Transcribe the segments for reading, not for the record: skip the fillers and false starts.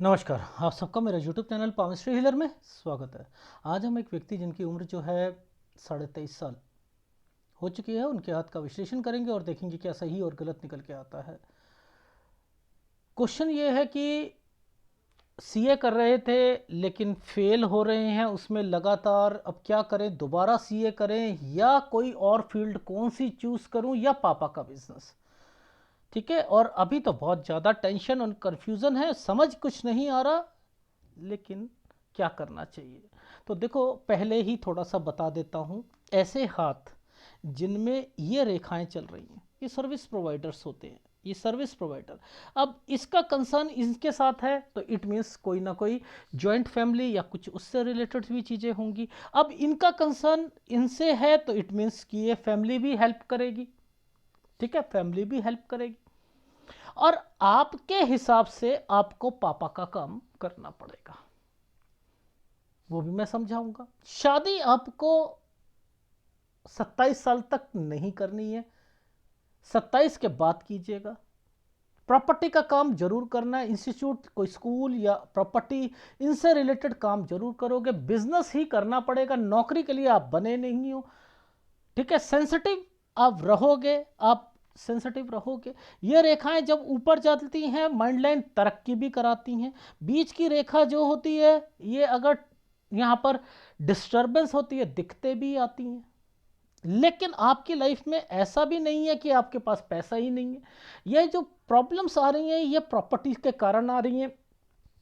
नमस्कार, आप सबका मेरा YouTube चैनल पामिस्ट्री हीलर में स्वागत है। आज हम एक व्यक्ति जिनकी उम्र जो है 23.5 साल हो चुकी है, उनके हाथ का विश्लेषण करेंगे और देखेंगे क्या सही और गलत निकल के आता है। क्वेश्चन ये है कि सीए कर रहे थे लेकिन फेल हो रहे हैं उसमें लगातार। अब क्या करें, दोबारा सीए करें या कोई और फील्ड कौन सी चूज़ करूं या पापा का बिजनेस। ठीक है, और अभी तो बहुत ज़्यादा टेंशन और कन्फ्यूज़न है, समझ कुछ नहीं आ रहा, लेकिन क्या करना चाहिए। तो देखो, पहले ही थोड़ा सा बता देता हूँ। ऐसे हाथ जिनमें ये रेखाएं चल रही हैं, ये सर्विस प्रोवाइडर्स होते हैं, ये सर्विस प्रोवाइडर। अब इसका कंसर्न इनके साथ है तो इट मीन्स कोई ना कोई जॉइंट फैमिली या कुछ उससे रिलेटेड भी चीज़ें होंगी। अब इनका कंसर्न इनसे है तो इट मीन्स कि ये फैमिली भी हेल्प करेगी। ठीक है, फैमिली भी हेल्प करेगी और आपके हिसाब से आपको पापा का काम करना पड़ेगा, वो भी मैं समझाऊंगा। शादी आपको 27 साल तक नहीं करनी है, 27 के बाद कीजिएगा। प्रॉपर्टी का काम जरूर करना है, इंस्टीट्यूट कोई स्कूल या प्रॉपर्टी इनसे रिलेटेड काम जरूर करोगे। बिजनेस ही करना पड़ेगा, नौकरी के लिए आप बने नहीं हो। ठीक है, सेंसिटिव आप रहोगे, आप सेंसिटिव रहोगे। ये रेखाएं जब ऊपर जाती हैं माइंड लाइन तरक्की भी कराती हैं। बीच की रेखा जो होती है, ये अगर यहाँ पर डिस्टर्बेंस होती है दिक्कतें भी आती हैं। लेकिन आपकी लाइफ में ऐसा भी नहीं है कि आपके पास पैसा ही नहीं है। ये जो प्रॉब्लम्स आ रही हैं ये प्रॉपर्टी के कारण आ रही हैं।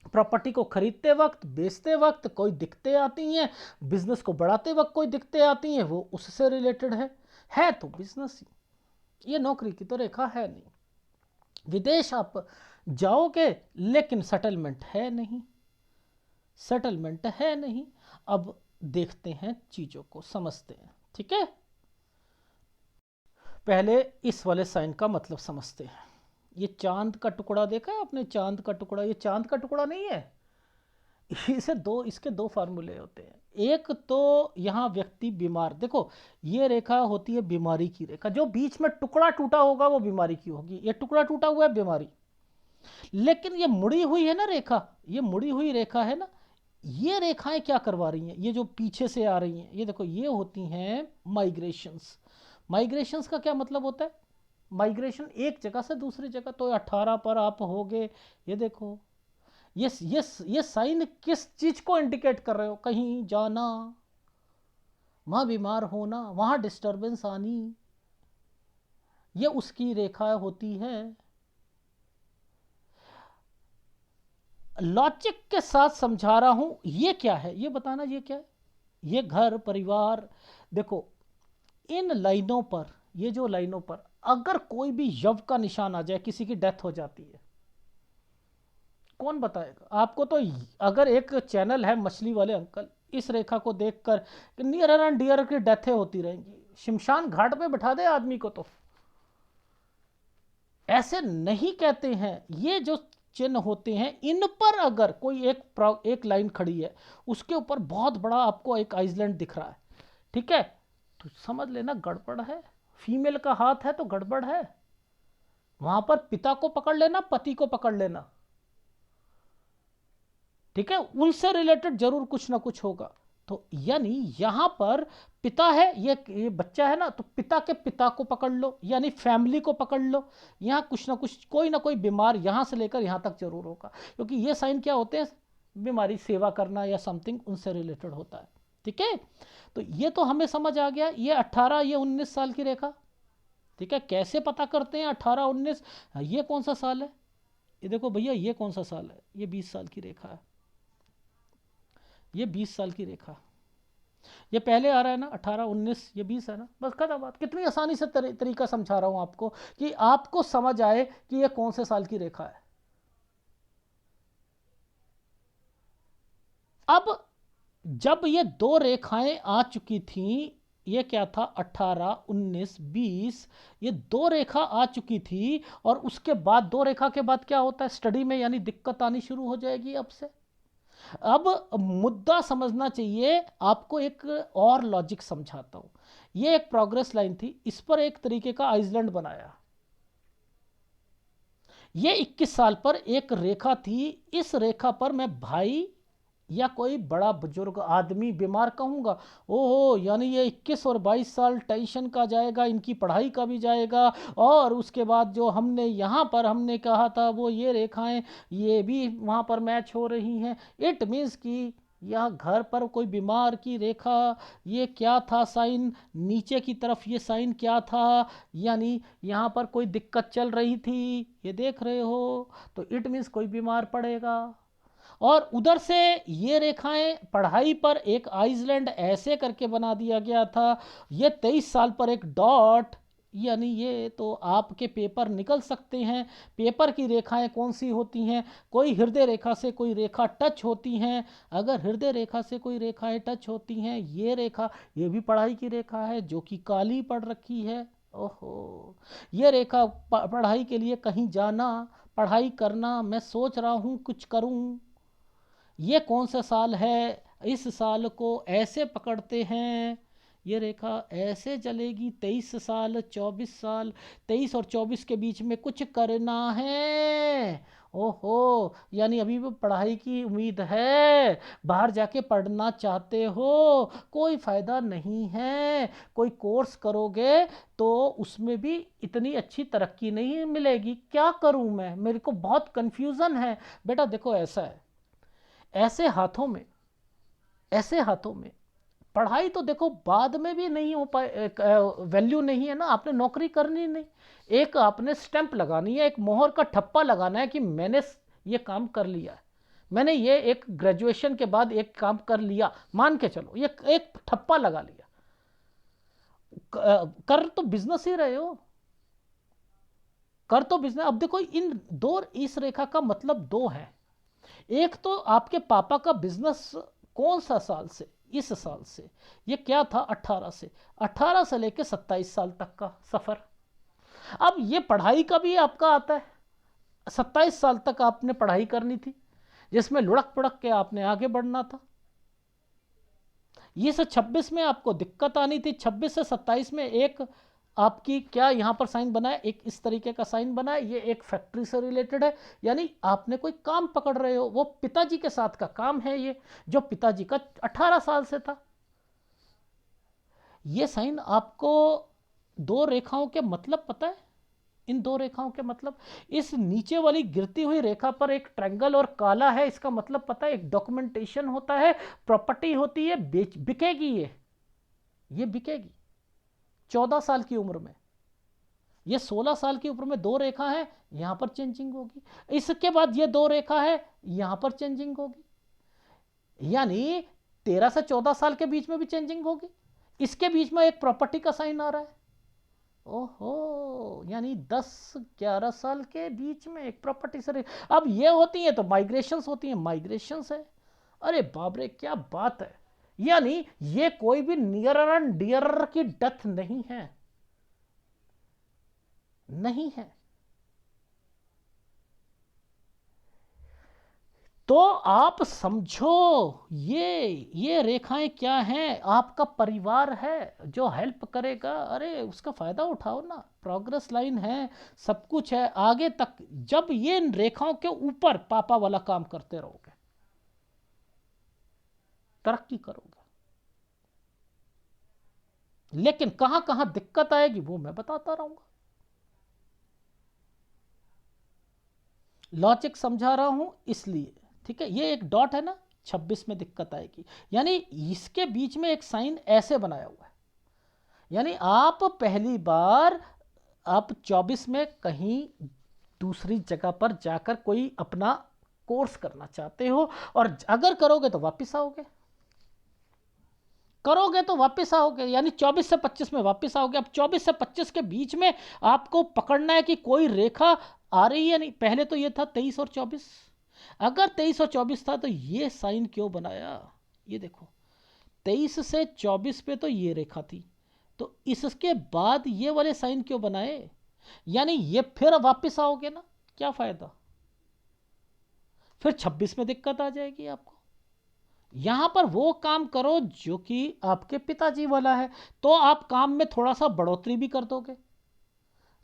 प्रॉपर्टी को खरीदते वक्त, बेचते वक्त कोई दिक्कतें आती हैं, बिजनेस को बढ़ाते वक्त कोई दिक्कतें आती हैं, वो उससे रिलेटेड है तो बिजनेस ही। ये नौकरी की तो रेखा है नहीं। विदेश आप जाओगे लेकिन सेटलमेंट है नहीं, सेटलमेंट है नहीं। अब देखते हैं, चीज़ों को समझते हैं। ठीक है, पहले इस वाले साइन का मतलब समझते हैं। ये चांद का टुकड़ा देखा है आपने, चांद का टुकड़ा, ये चांद का टुकड़ा नहीं है। इसके दो फार्मूले होते हैं। एक तो यहाँ व्यक्ति बीमार, देखो ये रेखा होती है बीमारी की रेखा। जो बीच में टुकड़ा टूटा होगा वो बीमारी की होगी, ये टुकड़ा टूटा हुआ है बीमारी। लेकिन ये मुड़ी हुई है ना रेखा, ये मुड़ी हुई रेखा है ना, ये रेखाएं क्या करवा रही हैं, ये जो पीछे से आ रही हैं, ये देखो ये होती हैं माइग्रेशंस। माइग्रेशंस का क्या मतलब होता है? माइग्रेशन एक जगह से दूसरी जगह। तो 18 पर आप होगे, ये देखो ये साइन किस चीज को इंडिकेट कर रहे हो? कहीं जाना, वहां बीमार होना, वहां डिस्टरबेंस आनी, ये उसकी रेखा होती है। लॉजिक के साथ समझा रहा हूं। ये क्या है ये बताना, ये क्या है? ये घर परिवार। देखो इन लाइनों पर, ये जो लाइनों पर अगर कोई भी यव का निशान आ जाए, किसी की डेथ हो जाती है, कौन बताएगा आपको? तो अगर एक चैनल है मछली वाले अंकल, इस रेखा को देखकर नियर एंड डियर की डेथें होती रहेंगी, शमशान घाट पे बैठा दे आदमी को। तो ऐसे नहीं कहते हैं। ये जो चिन्ह होते हैं इन पर अगर कोई एक लाइन खड़ी है, उसके ऊपर बहुत बड़ा आपको एक आइसलैंड दिख रहा है, ठीक है, तो समझ लेना गड़बड़ है। फीमेल का हाथ है तो गड़बड़ है। वहां पर पिता को पकड़ लेना, पति को पकड़ लेना, ठीक है, उनसे रिलेटेड जरूर कुछ ना कुछ होगा। तो यानी यहां पर पिता है, ये बच्चा है ना, तो पिता के पिता को पकड़ लो, यानी फैमिली को पकड़ लो। यहां कुछ ना कुछ, कोई ना कोई बीमार यहां से लेकर यहां तक जरूर होगा, क्योंकि ये साइन क्या होते हैं? बीमारी, सेवा करना या समथिंग उनसे रिलेटेड होता है। ठीक है, तो ये तो हमें समझ आ गया। ये 18, ये 19 साल की रेखा। ठीक है, कैसे पता करते हैं 18 19? ये कौन सा साल है? ये देखो भैया, ये कौन सा साल है? ये 20 साल की रेखा है, ये 20 साल की रेखा। ये पहले आ रहा है ना 18 19, ये 20 है ना, बस खत्म बात। कितनी आसानी से तरीका समझा रहा हूं आपको कि आपको समझ आए कि ये कौन से साल की रेखा है। अब जब ये दो रेखाएं आ चुकी थी, ये क्या था, 18 19 20, ये दो रेखा आ चुकी थी, और उसके बाद दो रेखा के बाद क्या होता है स्टडी में, यानी दिक्कत आनी शुरू हो जाएगी अब से। अब मुद्दा समझना चाहिए आपको। एक और लॉजिक समझाता हूं। ये एक प्रोग्रेस लाइन थी, इस पर एक तरीके का आइसलैंड बनाया। ये 21 साल पर एक रेखा थी, इस रेखा पर मैं भाई या कोई बड़ा बुजुर्ग आदमी बीमार कहूँगा। ओहो, यानी ये 21 और 22 साल टेंशन का जाएगा, इनकी पढ़ाई का भी जाएगा, और उसके बाद जो हमने यहाँ पर हमने कहा था वो ये रेखाएं ये भी वहाँ पर मैच हो रही हैं। इट मीन्स कि यह घर पर कोई बीमार की रेखा, ये क्या था साइन, नीचे की तरफ ये साइन क्या था, यानी यहाँ पर कोई दिक्कत चल रही थी, ये देख रहे हो, तो इट मीन्स कोई बीमार पड़ेगा। और उधर से ये रेखाएं पढ़ाई पर एक आइसलैंड ऐसे करके बना दिया गया था, ये 23 साल पर एक डॉट, यानी ये तो आपके पेपर निकल सकते हैं। पेपर की रेखाएं कौन सी होती हैं, कोई हृदय रेखा से कोई रेखा टच होती हैं, अगर हृदय रेखा से कोई रेखाएं टच होती हैं, ये रेखा ये भी पढ़ाई की रेखा है जो कि काली पड़ रखी है। ओहो, ये रेखा पढ़ाई के लिए कहीं जाना, पढ़ाई करना, मैं सोच रहा हूँ कुछ करूँ। ये कौन सा साल है, इस साल को ऐसे पकड़ते हैं, ये रेखा ऐसे चलेगी, 23 साल 24 साल, 23 और 24 के बीच में कुछ करना है। ओहो, यानी अभी भी पढ़ाई की उम्मीद है, बाहर जाके पढ़ना चाहते हो, कोई फ़ायदा नहीं है, कोई कोर्स करोगे तो उसमें भी इतनी अच्छी तरक्की नहीं मिलेगी, क्या करूं मैं, मेरे को बहुत कन्फ्यूज़न है। बेटा देखो ऐसा है, ऐसे हाथों में ऐसे हाथों में पढ़ाई तो देखो बाद में भी नहीं हो पाए, वैल्यू नहीं है ना, आपने नौकरी करनी नहीं, एक आपने स्टैंप लगानी है, एक मोहर का ठप्पा लगाना है कि मैंने ये काम कर लिया है, मैंने ये एक ग्रेजुएशन के बाद एक काम कर लिया, मान के चलो ये एक ठप्पा लगा लिया। कर तो बिजनेस ही रहे हो, कर तो बिजनेस। अब देखो इन दो, इस रेखा का मतलब दो है, एक तो आपके पापा का बिजनेस कौन सा साल से, इस साल से, ये क्या था 18 से लेके 27 साल तक का सफर। अब ये पढ़ाई का भी आपका आता है, 27 साल तक आपने पढ़ाई करनी थी जिसमें लुढ़क पुढ़क के आपने आगे बढ़ना था। ये से 26 में आपको दिक्कत आनी थी, 26 से 27 में एक आपकी क्या यहाँ पर साइन बना है, एक इस तरीके का साइन बना है, ये एक फैक्ट्री से रिलेटेड है, यानी आपने कोई काम पकड़ रहे हो, वो पिताजी के साथ का काम है, ये जो पिताजी का 18 साल से था। ये साइन आपको दो रेखाओं के मतलब पता है, इन दो रेखाओं के मतलब, इस नीचे वाली गिरती हुई रेखा पर एक ट्रायंगल और काला है, इसका मतलब पता है, एक डॉक्यूमेंटेशन होता है, प्रॉपर्टी होती है, बिकेगी, ये बिकेगी 14 साल की उम्र में, ये 16 साल की उम्र में दो रेखा है, यहां पर चेंजिंग होगी, इसके बाद ये दो रेखा है, यहां पर चेंजिंग होगी, यानी 13 से 14 साल के बीच में भी चेंजिंग होगी, इसके बीच में एक प्रॉपर्टी का साइन आ रहा है। ओहो, यानी 10-11 साल के बीच में एक प्रॉपर्टी से, अब ये होती है तो माइग्रेशंस होती हैं, माइग्रेशंस है, अरे बाप रे क्या बात है, यानी ये कोई भी नियर एंड डियर की डेथ नहीं है, नहीं है। तो आप समझो ये रेखाएं क्या हैं, आपका परिवार है जो हेल्प करेगा, अरे उसका फायदा उठाओ ना, प्रोग्रेस लाइन है, सब कुछ है आगे तक, जब ये इन रेखाओं के ऊपर पापा वाला काम करते रहोगे तरक्की करोगे। लेकिन कहां कहां दिक्कत आएगी वो मैं बताता रहूंगा, लॉजिक समझा रहा हूं इसलिए, ठीक है। ये एक डॉट है ना, 26 में दिक्कत आएगी, यानी इसके बीच में एक साइन ऐसे बनाया हुआ है, यानी आप पहली बार आप 24 में कहीं दूसरी जगह पर जाकर कोई अपना कोर्स करना चाहते हो, और अगर करोगे तो वापस आओगे, करोगे तो वापस आओगे, यानी 24 से 25 में वापस आओगे। अब 24 से 25 के बीच में आपको पकड़ना है कि कोई रेखा आ रही है नहीं, पहले तो ये था 23 और 24, अगर 23 और 24 था तो ये साइन क्यों बनाया, ये देखो 23 से 24 पे तो ये रेखा थी, तो इसके बाद ये वाले साइन क्यों बनाए, यानी ये फिर वापस आओगे ना, क्या फायदा, फिर 26 में दिक्कत आ जाएगी आपको। यहां पर वो काम करो जो कि आपके पिताजी वाला है, तो आप काम में थोड़ा सा बढ़ोतरी भी कर दोगे,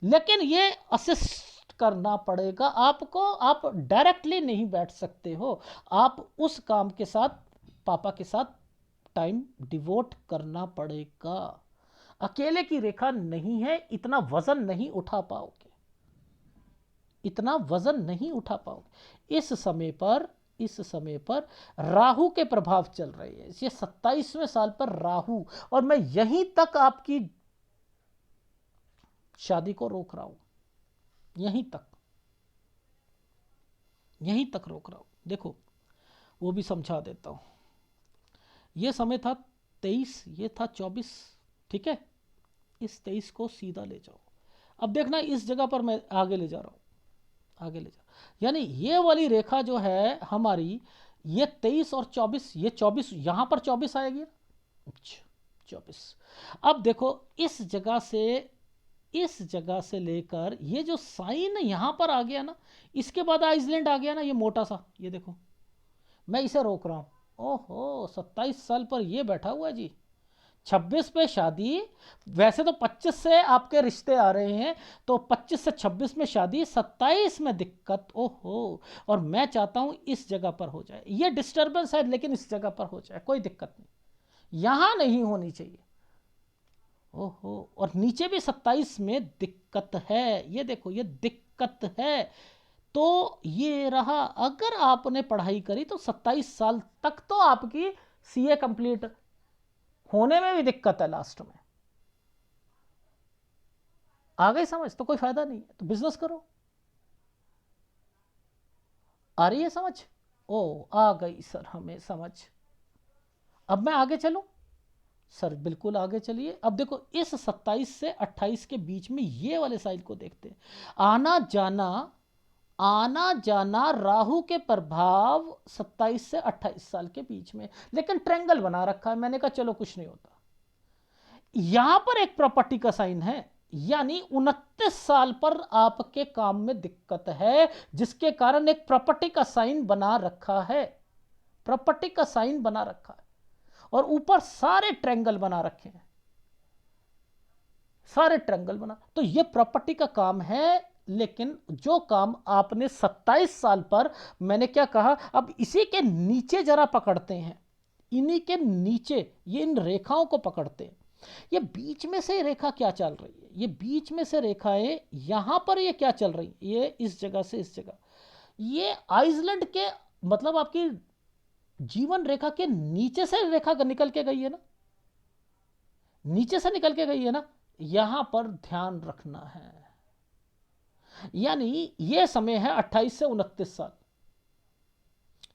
लेकिन ये असिस्ट करना पड़ेगा आपको। आप डायरेक्टली नहीं बैठ सकते हो, आप उस काम के साथ, पापा के साथ टाइम डिवोट करना पड़ेगा। अकेले की रेखा नहीं है, इतना वजन नहीं उठा पाओगे, इतना वजन नहीं उठा पाओगे। इस समय पर राहु के प्रभाव चल रहे हैं, ये 27वें साल पर राहु, और मैं यहीं तक आपकी शादी को रोक रहा हूं, यहीं तक रोक रहा हूं। देखो वो भी समझा देता हूं। ये समय था 23, ये था 24, ठीक है। इस 23 को सीधा ले जाओ। अब देखना इस जगह पर मैं आगे ले जा रहा हूं, आगे ले जा, यानी ये वाली रेखा जो है हमारी, ये 23 और 24, ये 24 यहां पर 24 आएगी, 24। अब देखो इस जगह से लेकर ये जो साइन यहां पर आ गया ना, इसके बाद आइसलैंड आ गया ना, ये मोटा सा, ये देखो मैं इसे रोक रहा हूं। ओहो, 27 साल पर ये बैठा हुआ है जी। 26 पे शादी, वैसे तो 25 से आपके रिश्ते आ रहे हैं, तो 25 से 26 में शादी, 27 में दिक्कत। ओहो, और मैं चाहता हूं इस जगह पर हो जाए, ये डिस्टर्बेंस है लेकिन इस जगह पर हो जाए, कोई दिक्कत नहीं, यहां नहीं होनी चाहिए। ओहो, और नीचे भी 27 में दिक्कत है, ये देखो ये दिक्कत है। तो ये रहा, अगर आपने पढ़ाई करी तो 27 साल तक तो आपकी सीए कंप्लीट होने में भी दिक्कत है, लास्ट में आ गई समझ, तो कोई फायदा नहीं है, तो बिजनेस करो। आ रही है समझ? ओ आ गई सर हमें समझ। अब मैं आगे चलूं? सर बिल्कुल आगे चलिए। अब देखो इस 27 से 28 के बीच में ये वाले साइड को देखते हैं। आना जाना राहु के प्रभाव 27 से 28 साल के बीच में, लेकिन ट्रेंगल बना रखा है। मैंने कहा चलो कुछ नहीं होता। यहां पर एक प्रॉपर्टी का साइन है, यानी 29 साल पर आपके काम में दिक्कत है, जिसके कारण एक प्रॉपर्टी का साइन बना रखा है, प्रॉपर्टी का साइन बना रखा है, और ऊपर सारे ट्रेंगल बना रखे हैं, सारे ट्रेंगल बना। तो ये प्रॉपर्टी का काम है, लेकिन जो काम आपने 27 साल पर, मैंने क्या कहा, अब इसी के नीचे जरा पकड़ते हैं, इन्हीं के नीचे ये इन रेखाओं को पकड़ते हैं। ये बीच में से रेखा क्या चल रही है, ये बीच में से रेखाएं यहां पर ये क्या चल रही, ये इस जगह से इस जगह, ये आइसलैंड के मतलब आपकी जीवन रेखा के नीचे से रेखा निकल के गई है ना, नीचे से निकल के गई है ना, यहां पर ध्यान रखना है। यानी ये समय है 28 से 29 साल,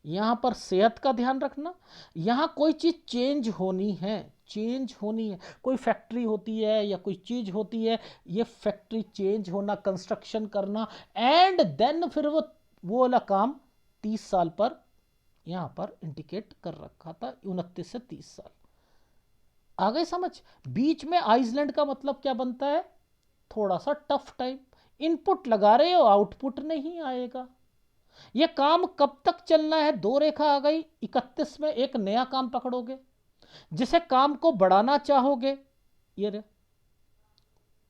यहां पर सेहत का ध्यान रखना। यहां कोई चीज चेंज होनी है, चेंज होनी है, कोई फैक्ट्री होती है या कोई चीज होती है, ये फैक्ट्री चेंज होना, कंस्ट्रक्शन करना, एंड देन फिर वो वाला काम 30 साल पर यहां पर इंडिकेट कर रखा था, 29 से 30 साल। आ गई समझ? बीच में आइसलैंड का मतलब क्या बनता है, थोड़ा सा टफ टाइम। इनपुट लगा रहे हो, आउटपुट नहीं आएगा। ये काम कब तक चलना है, दो रेखा आ गई, 31 में एक नया काम पकड़ोगे, जिसे काम को बढ़ाना चाहोगे, ये रे,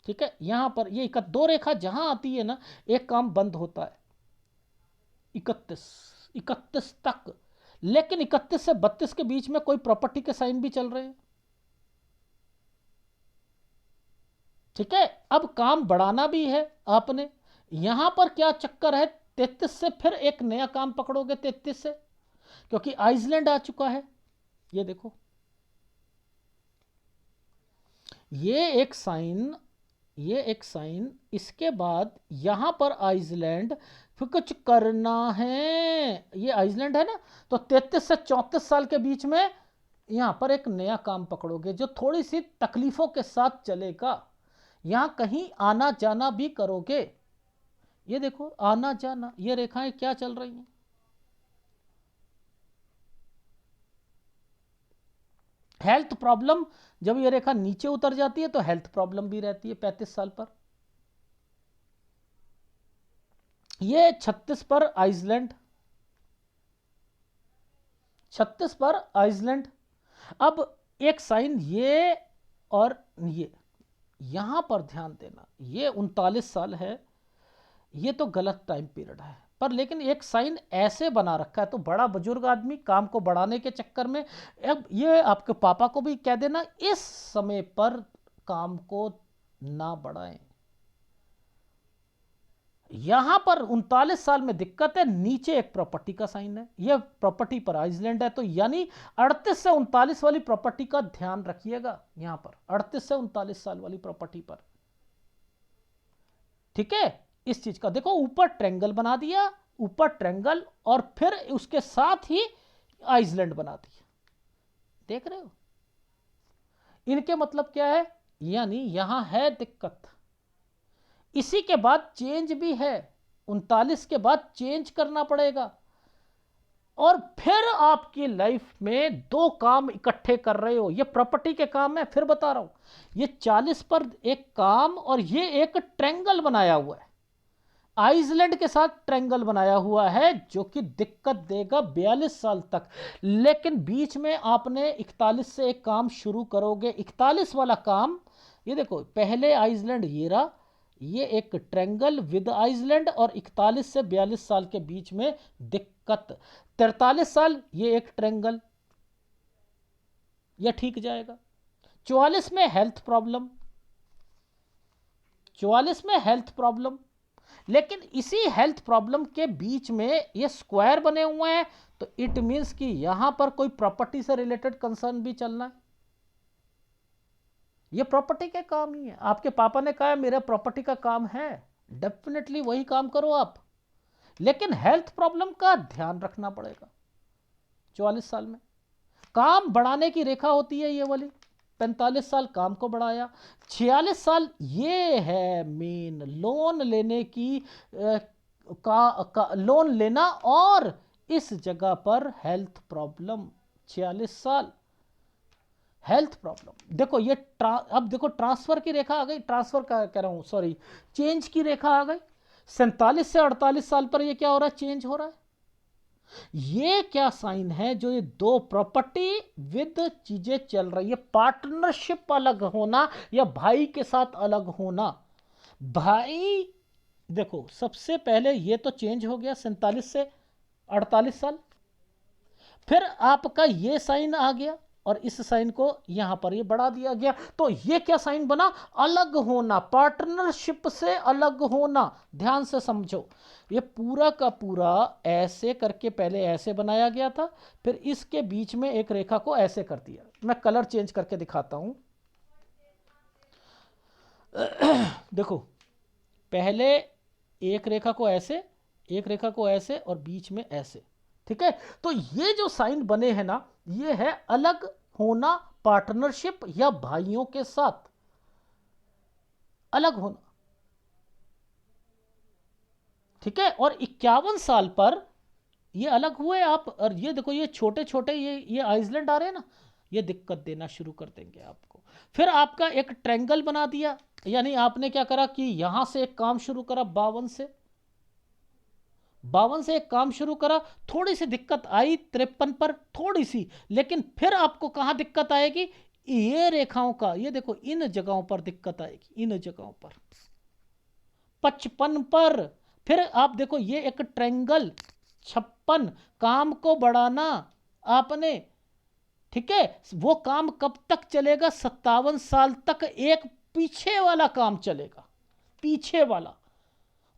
ठीक है। यहां पर ये दो रेखा जहां आती है ना, एक काम बंद होता है 31 तक, लेकिन 31 से 32 के बीच में कोई प्रॉपर्टी के साइन भी चल रहे हैं, ठीक है। अब काम बढ़ाना भी है आपने, यहां पर क्या चक्कर है, 33 से फिर एक नया काम पकड़ोगे, 33 से, क्योंकि आइसलैंड आ चुका है। ये देखो ये एक साइन, ये एक साइन, इसके बाद यहां पर आइसलैंड, फिर कुछ करना है, ये आइसलैंड है ना, तो 33 से 34 साल के बीच में यहां पर एक नया काम पकड़ोगे, जो थोड़ी सी तकलीफों के साथ चलेगा। यहां कहीं आना जाना भी करोगे, ये देखो आना जाना, ये रेखाएं क्या चल रही हैं, हेल्थ प्रॉब्लम। जब ये रेखा नीचे उतर जाती है तो हेल्थ प्रॉब्लम भी रहती है 35 साल पर। ये 36 पर आइसलैंड, 36 पर आइसलैंड। अब एक साइन ये, और ये यहां पर ध्यान देना, ये 39 साल है, ये तो गलत टाइम पीरियड है। पर लेकिन एक साइन ऐसे बना रखा है, तो बड़ा बुजुर्ग आदमी काम को बढ़ाने के चक्कर में, अब ये आपके पापा को भी कह देना इस समय पर काम को ना बढ़ाएं। यहां पर 39 साल में दिक्कत है, नीचे एक प्रॉपर्टी का साइन है, यह प्रॉपर्टी पर आइसलैंड है, तो यानी 38 से 39 वाली प्रॉपर्टी का ध्यान रखिएगा। यहां पर 38 से 39 साल वाली प्रॉपर्टी पर, ठीक है। इस चीज का देखो, ऊपर ट्रायंगल बना दिया, ऊपर ट्रायंगल, और फिर उसके साथ ही आइसलैंड बना दिया, देख रहे हो। इनके मतलब क्या है, यानी यहां है दिक्कत। इसी के बाद चेंज भी है, 39 के बाद चेंज करना पड़ेगा। और फिर आपकी लाइफ में दो काम इकट्ठे कर रहे हो, ये प्रॉपर्टी के काम है, फिर बता रहा हूं। ये 40 पर एक काम, और ये एक ट्रायंगल बनाया हुआ है, आइसलैंड के साथ ट्रायंगल बनाया हुआ है, जो कि दिक्कत देगा 42 साल तक। लेकिन बीच में आपने 41 से एक काम शुरू करोगे, 41 वाला काम, ये देखो पहले आइसलैंड ये रहा, ये एक ट्रायंगल विद आइसलैंड, और 41 से 42 साल के बीच में दिक्कत, 43 साल ये एक ट्रायंगल, यह ठीक जाएगा। 44 में हेल्थ प्रॉब्लम, 44 में हेल्थ प्रॉब्लम, लेकिन इसी हेल्थ प्रॉब्लम के बीच में ये स्क्वायर बने हुए हैं, तो इट मींस कि यहां पर कोई प्रॉपर्टी से रिलेटेड कंसर्न भी चलना है। ये प्रॉपर्टी के काम ही है, आपके पापा ने कहा मेरा प्रॉपर्टी का काम है, डेफिनेटली वही काम करो आप, लेकिन हेल्थ प्रॉब्लम का ध्यान रखना पड़ेगा। 44 साल में काम बढ़ाने की रेखा होती है ये वाली, 45 साल काम को बढ़ाया, 46 साल ये है मेन लोन लेने की लोन लेना, और इस जगह पर हेल्थ प्रॉब्लम, 46 साल हेल्थ प्रॉब्लम। देखो ये अब देखो ट्रांसफर की रेखा आ गई, ट्रांसफर का कह रहा हूं, सॉरी, चेंज की रेखा आ गई। 47 से 48 साल पर ये क्या हो रहा है, चेंज हो रहा है। ये क्या साइन है, जो ये दो प्रॉपर्टी विद चीजें चल रही है, पार्टनरशिप अलग होना या भाई के साथ अलग होना। भाई देखो सबसे पहले ये तो चेंज हो गया 47 से 48 साल, फिर आपका ये साइन आ गया, और इस साइन को यहां पर ये बढ़ा दिया गया, तो ये क्या साइन बना, अलग होना, पार्टनरशिप से अलग होना। ध्यान से समझो, ये पूरा का पूरा ऐसे करके पहले ऐसे बनाया गया था, फिर इसके बीच में एक रेखा को ऐसे कर दिया। मैं कलर चेंज करके दिखाता हूं। देखो पहले एक रेखा को ऐसे, एक रेखा को ऐसे, और बीच में ऐसे, ठीक है। तो ये जो साइन बने हैं ना, ये है अलग होना, पार्टनरशिप या भाइयों के साथ अलग होना, ठीक है। और 51 साल पर ये अलग हुए आप, और ये देखो ये छोटे छोटे ये आइसलैंड आ रहे हैं ना, ये दिक्कत देना शुरू कर देंगे आपको। फिर आपका एक ट्रायंगल बना दिया, यानी आपने क्या करा कि यहां से एक काम शुरू करा, 52 से एक काम शुरू करा, थोड़ी सी दिक्कत आई 53 पर, थोड़ी सी, लेकिन फिर आपको कहां दिक्कत आएगी, ये रेखाओं का, ये देखो इन जगहों पर दिक्कत आएगी, इन जगहों पर 55 पर। फिर आप देखो ये एक ट्रायंगल 56, काम को बढ़ाना आपने, ठीक है। वो काम कब तक चलेगा, 57 साल तक एक पीछे वाला काम चलेगा, पीछे वाला।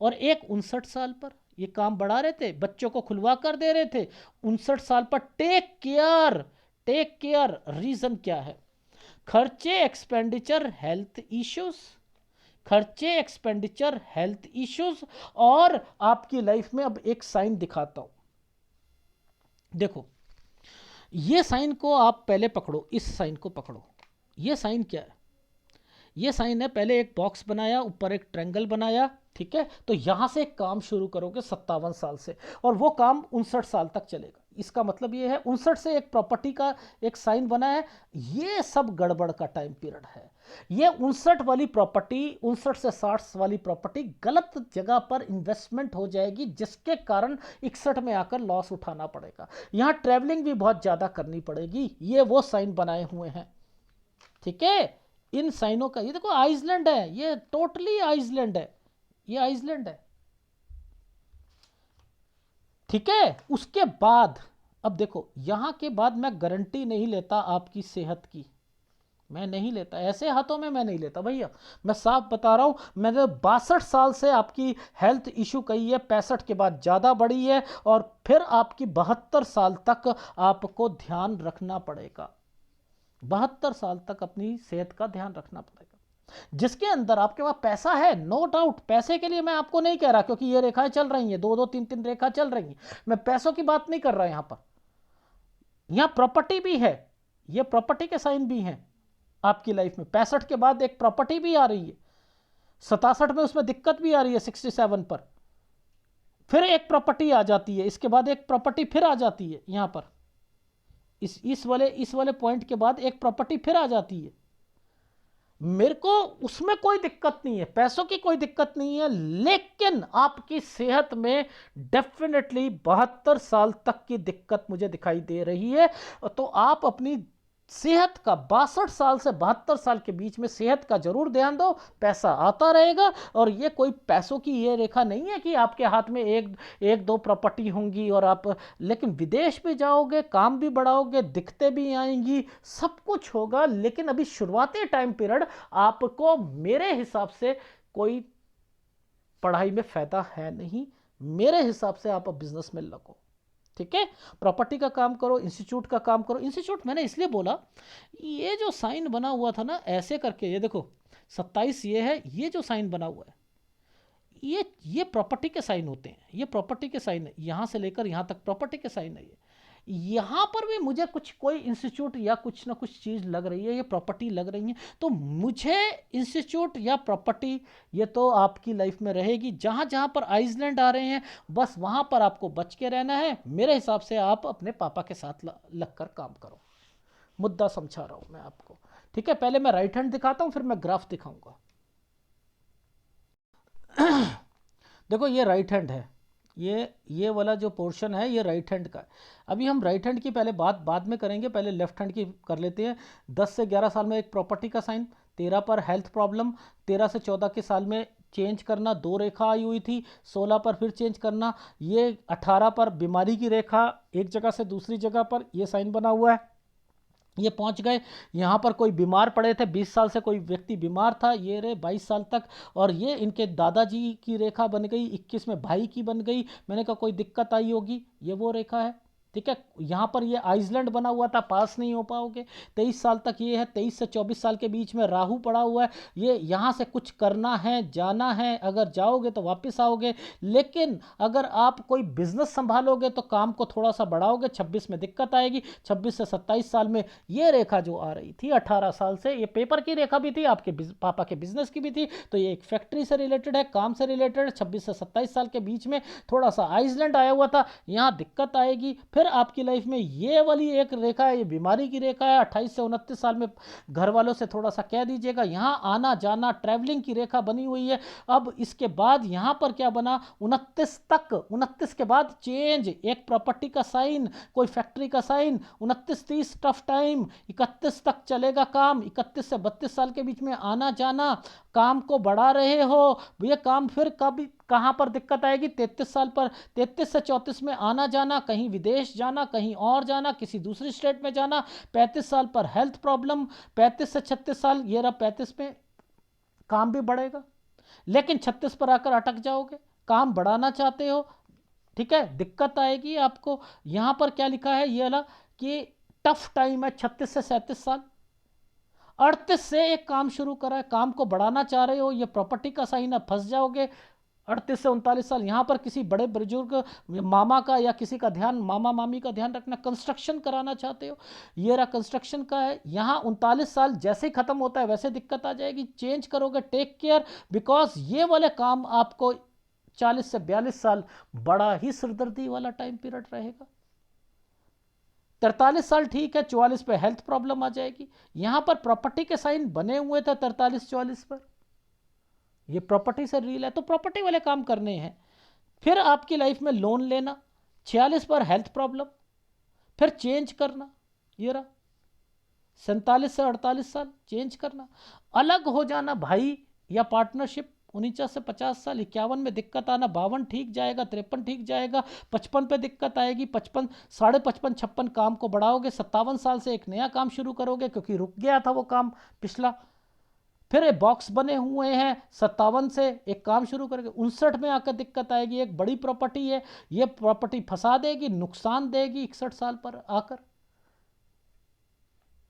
और एक 59 साल पर ये काम बढ़ा रहे थे, बच्चों को खुलवा कर दे रहे थे, 59 साल पर take care, take care. Reason क्या है, खर्चे, एक्सपेंडिचर, हेल्थ इश्यूज, खर्चे, एक्सपेंडिचर, हेल्थ इश्यूज। और आपकी लाइफ में अब एक साइन दिखाता हूं, देखो ये साइन को आप पहले पकड़ो, इस साइन को पकड़ो। ये साइन क्या है, ये साइन है, पहले एक बॉक्स बनाया, ऊपर एक ट्रायंगल बनाया, ठीक है। तो यहां से एक काम शुरू करोगे 57 साल से, और वो काम 59 साल तक चलेगा। इसका मतलब ये है 59 से एक प्रॉपर्टी का एक साइन बना है, ये सब गड़बड़ का टाइम पीरियड है। ये 59 वाली प्रॉपर्टी, 59 से 60 वाली प्रॉपर्टी गलत जगह पर इन्वेस्टमेंट हो जाएगी, जिसके कारण 61 में आकर लॉस उठाना पड़ेगा। यहां ट्रैवलिंग भी बहुत ज्यादा करनी पड़ेगी। ये वो साइन बनाए हुए हैं, ठीक है। इन साइनों का, ये देखो आइसलैंड है, ये टोटली आइसलैंड है, ये आइसलैंड है, ठीक है। उसके बाद अब देखो, यहां के बाद मैं गारंटी नहीं लेता आपकी सेहत की, मैं नहीं लेता, ऐसे हाथों में मैं नहीं लेता भैया, मैं साफ बता रहा हूं। मैंने 62 साल से आपकी हेल्थ इशू कही है, 65 के बाद ज़्यादा बढ़ी है, और फिर आपकी 72 साल तक आपको ध्यान रखना पड़ेगा, 72 साल तक अपनी सेहत का ध्यान रखना पड़ेगा। जिसके अंदर आपके पास पैसा है, नो डाउट, पैसे के लिए मैं आपको नहीं कह रहा, क्योंकि ये रेखाएं चल रही हैं, 2 2 3 3 रेखा चल रही हैं, मैं पैसों की बात नहीं कर रहा यहां पर। यहां प्रॉपर्टी भी है, ये प्रॉपर्टी के साइन भी हैं आपकी लाइफ में। 65 के बाद एक प्रॉपर्टी भी आ रही है, 67 में उसमें दिक्कत भी आ रही है, 67 पर फिर एक प्रॉपर्टी आ जाती है, इसके बाद एक प्रॉपर्टी फिर आ जाती है यहां पर, इस वाले पॉइंट के बाद एक प्रॉपर्टी फिर आ जाती है। मेरे को उसमें कोई दिक्कत नहीं है, पैसों की कोई दिक्कत नहीं है, लेकिन आपकी सेहत में डेफिनेटली 72 साल तक की दिक्कत मुझे दिखाई दे रही है। तो आप अपनी सेहत का 62 साल से 72 साल के बीच में सेहत का जरूर ध्यान दो, पैसा आता रहेगा। और ये कोई पैसों की ये रेखा नहीं है कि आपके हाथ में एक दो प्रॉपर्टी होंगी और आप, लेकिन विदेश भी जाओगे, काम भी बढ़ाओगे, दिक्कतें भी आएंगी, सब कुछ होगा। लेकिन अभी शुरुआती टाइम पीरियड आपको मेरे हिसाब से कोई पढ़ाई में फायदा है नहीं, मेरे हिसाब से आप अब बिजनेस में लगो, ठीक है। प्रॉपर्टी का काम करो, इंस्टीट्यूट का काम करो। इंस्टीट्यूट मैंने इसलिए बोला, ये जो साइन बना हुआ था ना ऐसे करके, ये देखो 27 ये है, ये जो साइन बना हुआ है ये प्रॉपर्टी के साइन होते हैं, ये प्रॉपर्टी के साइन है, यहां से लेकर यहां तक प्रॉपर्टी के साइन है। ये यहां पर भी मुझे कुछ कोई इंस्टीट्यूट या कुछ ना कुछ चीज़ लग रही है, ये प्रॉपर्टी लग रही है, तो मुझे इंस्टीट्यूट या प्रॉपर्टी ये तो आपकी लाइफ में रहेगी। जहां जहां पर आइसलैंड आ रहे हैं, बस वहां पर आपको बच के रहना है। मेरे हिसाब से आप अपने पापा के साथ लगकर काम करो, मुद्दा समझा रहा हूं मैं आपको, ठीक है। पहले मैं राइट हैंड दिखाता हूं, फिर मैं ग्राफ दिखाऊंगा। देखो ये राइट हैंड है, ये वाला जो पोर्शन है ये राइट हैंड का है। अभी हम राइट हैंड की पहले बात बाद में करेंगे, पहले लेफ्ट हैंड की कर लेते हैं। 10 से 11 साल में एक प्रॉपर्टी का साइन, 13 पर हेल्थ प्रॉब्लम, 13 से 14 के साल में चेंज करना, 2 रेखा आई हुई थी, 16 पर फिर चेंज करना, ये 18 पर बीमारी की रेखा, एक जगह से दूसरी जगह पर ये साइन बना हुआ है, ये पहुंच गए। यहाँ पर कोई बीमार पड़े थे, 20 साल से कोई व्यक्ति बीमार था, ये रहे 22 साल तक, और ये इनके दादाजी की रेखा बन गई, 21 में भाई की बन गई। मैंने कहा कोई दिक्कत आई होगी, ये वो रेखा है, ठीक है। यहाँ पर ये आइसलैंड बना हुआ था, पास नहीं हो पाओगे। 23 साल तक ये है, 23 से 24 साल के बीच में राहु पड़ा हुआ है, ये यहाँ से कुछ करना है, जाना है, अगर जाओगे तो वापस आओगे। लेकिन अगर आप कोई बिजनेस संभालोगे तो काम को थोड़ा सा बढ़ाओगे, 26 में दिक्कत आएगी। 26 से 27 साल में ये रेखा जो आ रही थी 18 साल से, ये पेपर की रेखा भी थी, आपके पापा के बिजनेस की भी थी, तो ये एक फैक्ट्री से रिलेटेड है, काम से रिलेटेड। 26 से 27 साल के बीच में थोड़ा सा आइसलैंड आया हुआ था, यहाँ दिक्कत आएगी। फिर आपकी लाइफ में ये वाली एक रेखा है, ये बीमारी की रेखा है। 28 से 29 साल में घर वालों से थोड़ा सा कह दीजिएगा, यहाँ आना जाना ट्रैवलिंग की रेखा बनी हुई है। अब इसके बाद यहाँ पर क्या बना, 29 तक, 29 के बाद चेंज, एक प्रॉपर्टी का साइन, कोई फैक्ट्री का साइन, 29-30 टफ टाइम, 31 तक चलेगा काम, 31 से 32 साल के बीच में आना जाना, काम को बढ़ा रहे हो, ये काम फिर कभी कहाँ पर दिक्कत आएगी, 33 साल पर, 33 से 34 में आना जाना, कहीं विदेश जाना, कहीं और जाना, किसी दूसरी स्टेट में जाना। 35 साल पर हेल्थ प्रॉब्लम, 35 से 36 साल, ये रहा 35 में काम भी बढ़ेगा, लेकिन 36 पर आकर अटक जाओगे, काम बढ़ाना चाहते हो, ठीक है, दिक्कत आएगी आपको। यहां पर क्या लिखा है ये वाला कि टफ टाइम है, 36 से 37 साल। 38 से एक काम शुरू करा है, काम को बढ़ाना चाह रहे हो, ये प्रॉपर्टी का साइन है, फंस जाओगे। 38 से 39 साल, यहाँ पर किसी बड़े बुजुर्ग मामा का या किसी का ध्यान, मामा मामी का ध्यान रखना, कंस्ट्रक्शन कराना चाहते हो, ये रहा कंस्ट्रक्शन का है। यहाँ 39 साल जैसे ही खत्म होता है वैसे दिक्कत आ जाएगी, चेंज करोगे, टेक केयर, बिकॉज ये वाले काम आपको 40 से 42 साल बड़ा ही सिरदर्दी वाला टाइम पीरियड रहेगा। 43 साल ठीक है, 44 पे हेल्थ प्रॉब्लम आ जाएगी। यहां पर प्रॉपर्टी के साइन बने हुए थे 43-44 पर, ये प्रॉपर्टी से रील है, तो प्रॉपर्टी वाले काम करने हैं। फिर आपकी लाइफ में लोन लेना, 46 पर हेल्थ प्रॉब्लम, फिर चेंज करना, ये रहा 47 से 48 साल चेंज करना, अलग हो जाना भाई या पार्टनरशिप, 49 से 50 साल, 51 में दिक्कत आना, 52 ठीक जाएगा, 53 ठीक जाएगा, 55 पे दिक्कत आएगी, 55, 55.5, 56 काम को बढ़ाओगे, 57 साल से एक नया काम शुरू करोगे क्योंकि रुक गया था वो काम पिछला, फिर एक बॉक्स बने हुए हैं, 57 से एक काम शुरू करोगे, 59 में आकर दिक्कत आएगी, एक बड़ी प्रॉपर्टी है, ये प्रॉपर्टी फंसा देगी, नुकसान देगी 61 साल पर आकर।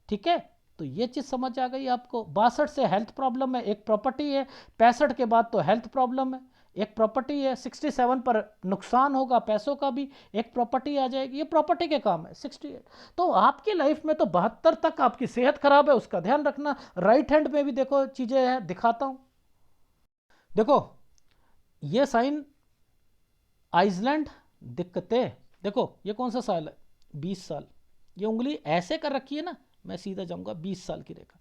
ठीक है, तो ये चीज समझ आ गई आपको। 62 से हेल्थ प्रॉब्लम है, एक प्रॉपर्टी है, 65 के बाद तो हेल्थ प्रॉब्लम है, एक प्रॉपर्टी है, 67 पर नुकसान होगा पैसों का भी, एक प्रॉपर्टी आ जाएगी, ये प्रॉपर्टी के काम है। 68, तो आपकी लाइफ में तो 72 तक आपकी सेहत खराब है, उसका ध्यान रखना। राइट हैंड में भी देखो चीजें हैं, दिखाता हूं, देखो ये साइन आइसलैंड, दिक्कतें, देखो ये कौन सा साल है, 20 साल, ये उंगली ऐसे कर रखी है ना, मैं सीधा जाऊंगा 20 साल की रेखा।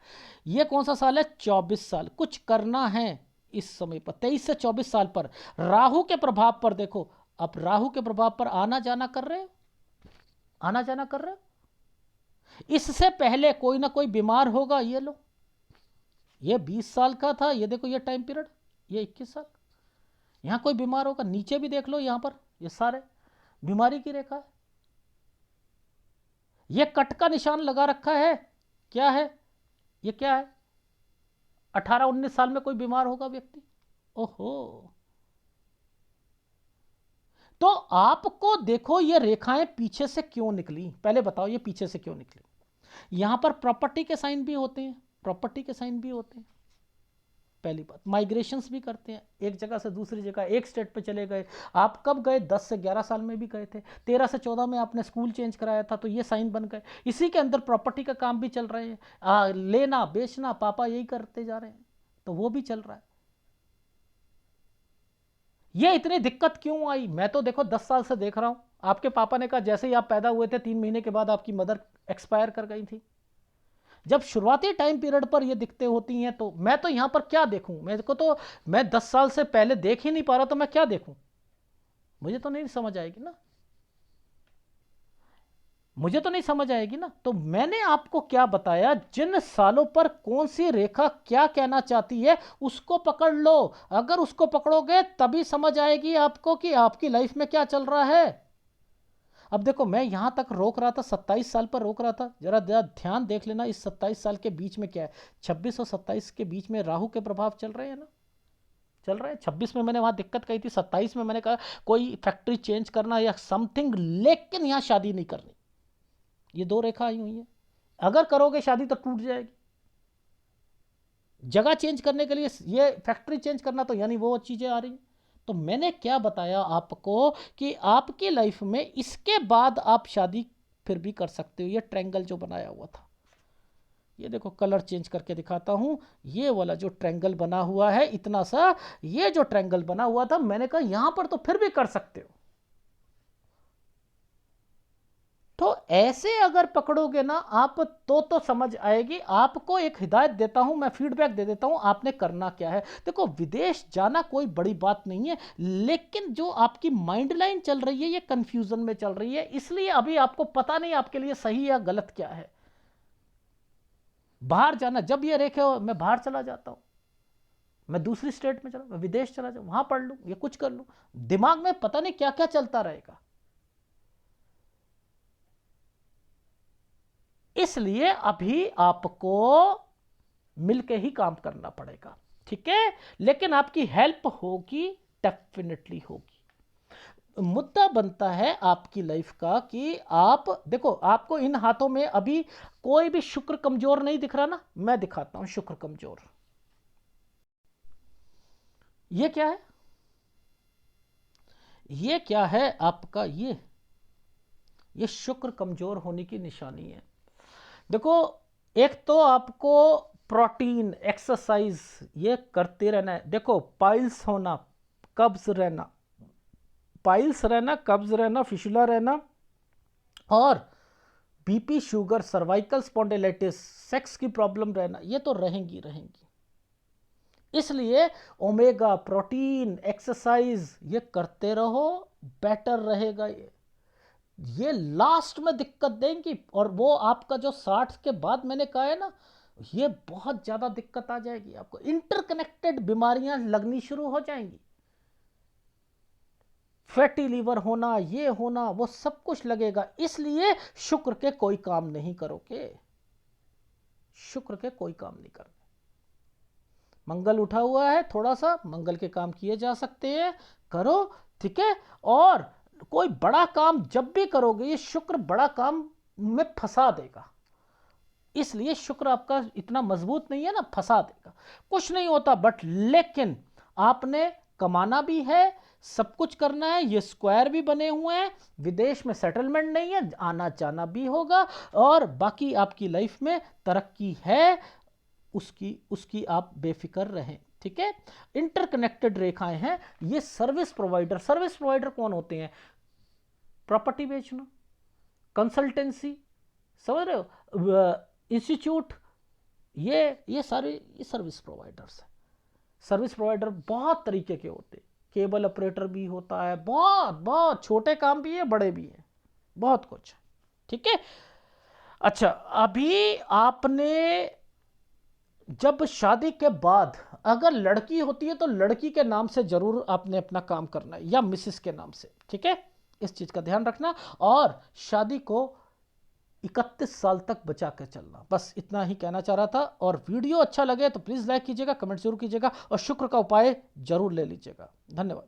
ये कौन सा साल है, 24 साल, कुछ करना है इस समय पर, 23 से 24 साल पर। राहु के प्रभाव पर देखो, अब राहु के प्रभाव पर आना जाना कर रहे हो, आना जाना कर रहे हो। इससे पहले कोई ना कोई बीमार होगा, ये लो, ये 20 साल का था, ये देखो ये टाइम पीरियड, ये 21 साल, यहां कोई बीमार होगा, नीचे भी देख लो, यहां पर ये सारे बीमारी की रेखा है। ये कट का निशान लगा रखा है, क्या है ये, क्या है, 18-19 साल में कोई बीमार होगा व्यक्ति, ओहो। तो आपको देखो ये रेखाएं पीछे से क्यों निकली, पहले बताओ ये पीछे से क्यों निकली। यहां पर प्रॉपर्टी के साइन भी होते हैं, प्रॉपर्टी के साइन भी होते हैं, पहली बात। माइग्रेशंस भी करते हैं, एक जगह से दूसरी जगह, एक स्टेट पे चले गए। आप कब गए, 10 से 11 साल में भी गए थे, 13 से 14 में आपने स्कूल चेंज कराया था, तो ये साइन बन गए। इसी के अंदर प्रॉपर्टी का काम भी चल रहे हैं, लेना बेचना, पापा यही करते जा रहे हैं, तो वो भी चल रहा है। ये इतनी दिक्कत क्यों आई, मैं तो देखो 10 साल से देख रहा हूं। आपके पापा ने कहा जैसे ही आप पैदा हुए थे 3 महीने के बाद आपकी मदर एक्सपायर कर गई थी। जब शुरुआती टाइम पीरियड पर ये दिक्कतें होती हैं, तो मैं तो यहां पर क्या देखूं, मेरे को तो, मैं 10 साल से पहले देख ही नहीं पा रहा, तो मैं क्या देखूं, मुझे तो नहीं समझ आएगी ना, मुझे तो नहीं समझ आएगी ना। तो मैंने आपको क्या बताया, जिन सालों पर कौन सी रेखा क्या कहना चाहती है उसको पकड़ लो। अगर उसको पकड़ोगे तभी समझ आएगी आपको कि आपकी लाइफ में क्या चल रहा है। अब देखो मैं यहां तक रोक रहा था, 27 साल पर रोक रहा था, जरा ध्यान देख लेना इस 27 साल के बीच में क्या है। 26 और 27 के बीच में राहु के प्रभाव चल रहे हैं ना, चल रहे हैं। 26 में मैंने वहां दिक्कत कही थी, 27 में मैंने कहा कोई फैक्ट्री चेंज करना या समथिंग, लेकिन यहां शादी नहीं करनी। ये दो रेखा आई हुई है, अगर करोगे शादी तो टूट जाएगी। जगह चेंज करने के लिए, ये फैक्ट्री चेंज करना, तो यानी वो चीजें आ रही। तो मैंने क्या बताया आपको कि आपकी लाइफ में इसके बाद आप शादी फिर भी कर सकते हो। ये ट्रायंगल जो बनाया हुआ था, ये देखो कलर चेंज करके दिखाता हूं, ये वाला जो ट्रायंगल बना हुआ है इतना सा, ये जो ट्रायंगल बना हुआ था, मैंने कहा यहां पर तो फिर भी कर सकते हो। तो ऐसे अगर पकड़ोगे ना आप, तो समझ आएगी। आपको एक हिदायत देता हूं, मैं फीडबैक दे देता हूं, आपने करना क्या है। देखो विदेश जाना कोई बड़ी बात नहीं है, लेकिन जो आपकी माइंड लाइन चल रही है ये कंफ्यूजन में चल रही है, इसलिए अभी आपको पता नहीं आपके लिए सही या गलत क्या है। बाहर जाना, जब ये रेखे हो मैं बाहर चला जाता हूं, मैं दूसरी स्टेट में चला, मैं विदेश चला जाऊं, वहां पढ़ लूं, ये कुछ कर लूं, दिमाग में पता नहीं क्या क्या चलता रहेगा। इसलिए अभी आपको मिलके ही काम करना पड़ेगा, ठीक है। लेकिन आपकी हेल्प होगी, डेफिनेटली होगी। मुद्दा बनता है आपकी लाइफ का कि आप देखो, आपको इन हाथों में अभी कोई भी शुक्र कमजोर नहीं दिख रहा ना, मैं दिखाता हूं शुक्र कमजोर। ये क्या है, ये क्या है आपका, ये शुक्र कमजोर होने की निशानी है। देखो एक तो आपको प्रोटीन, एक्सरसाइज ये करते रहना है। देखो पाइल्स होना, कब्ज रहना, पाइल्स रहना, कब्ज रहना, फिशुला रहना, और BP, sugar, cervical spondylitis, sex की प्रॉब्लम रहना, ये तो रहेंगी रहेंगी। इसलिए ओमेगा, प्रोटीन, एक्सरसाइज ये करते रहो, बेटर रहेगा। ये लास्ट में दिक्कत देंगी, और वो आपका जो 60 के बाद मैंने कहा है ना, ये बहुत ज़्यादा दिक्कत आ जाएगी आपको, इंटरकनेक्टेड बीमारियां लगनी शुरू हो जाएंगी, फैटी लीवर होना, ये होना, वो सब कुछ लगेगा। इसलिए शुक्र के कोई काम नहीं करोगे, शुक्र के कोई काम नहीं करने। मंगल उठा हुआ है, थोड़ा सा मंगल के काम किए जा सकते हैं, करो, ठीक है। और कोई बड़ा काम जब भी करोगे ये शुक्र बड़ा काम में फंसा देगा, इसलिए शुक्र आपका इतना मजबूत नहीं है ना, फंसा देगा। कुछ नहीं होता, बट लेकिन आपने कमाना भी है, सब कुछ करना है, ये स्क्वायर भी बने हुए हैं, विदेश में सेटलमेंट नहीं है, आना जाना भी होगा, और बाकी आपकी लाइफ में तरक्की है, उसकी उसकी आप बेफिक्र रहें, ठीक है। इंटरकनेक्टेड रेखाएं हैं ये। सर्विस प्रोवाइडर कौन होते हैं? प्रॉपर्टी बेचना, कंसल्टेंसी, समझ रहे हो, इंस्टीट्यूट, ये सारे ये सर्विस प्रोवाइडर्स हैं। सर्विस प्रोवाइडर बहुत तरीके के होते हैं, केबल ऑपरेटर भी होता है, बहुत बहुत छोटे काम भी है, बड़े भी हैं, बहुत कुछ, ठीक है। अच्छा, अभी आपने जब शादी के बाद अगर लड़की होती है तो लड़की के नाम से जरूर आपने अपना काम करना है, या मिसेस के नाम से, ठीक है, इस चीज का ध्यान रखना। और शादी को 31 साल तक बचा कर चलना, बस इतना ही कहना चाह रहा था। और वीडियो अच्छा लगे तो प्लीज लाइक कीजिएगा, कमेंट जरूर कीजिएगा, और शुक्र का उपाय जरूर ले लीजिएगा। धन्यवाद।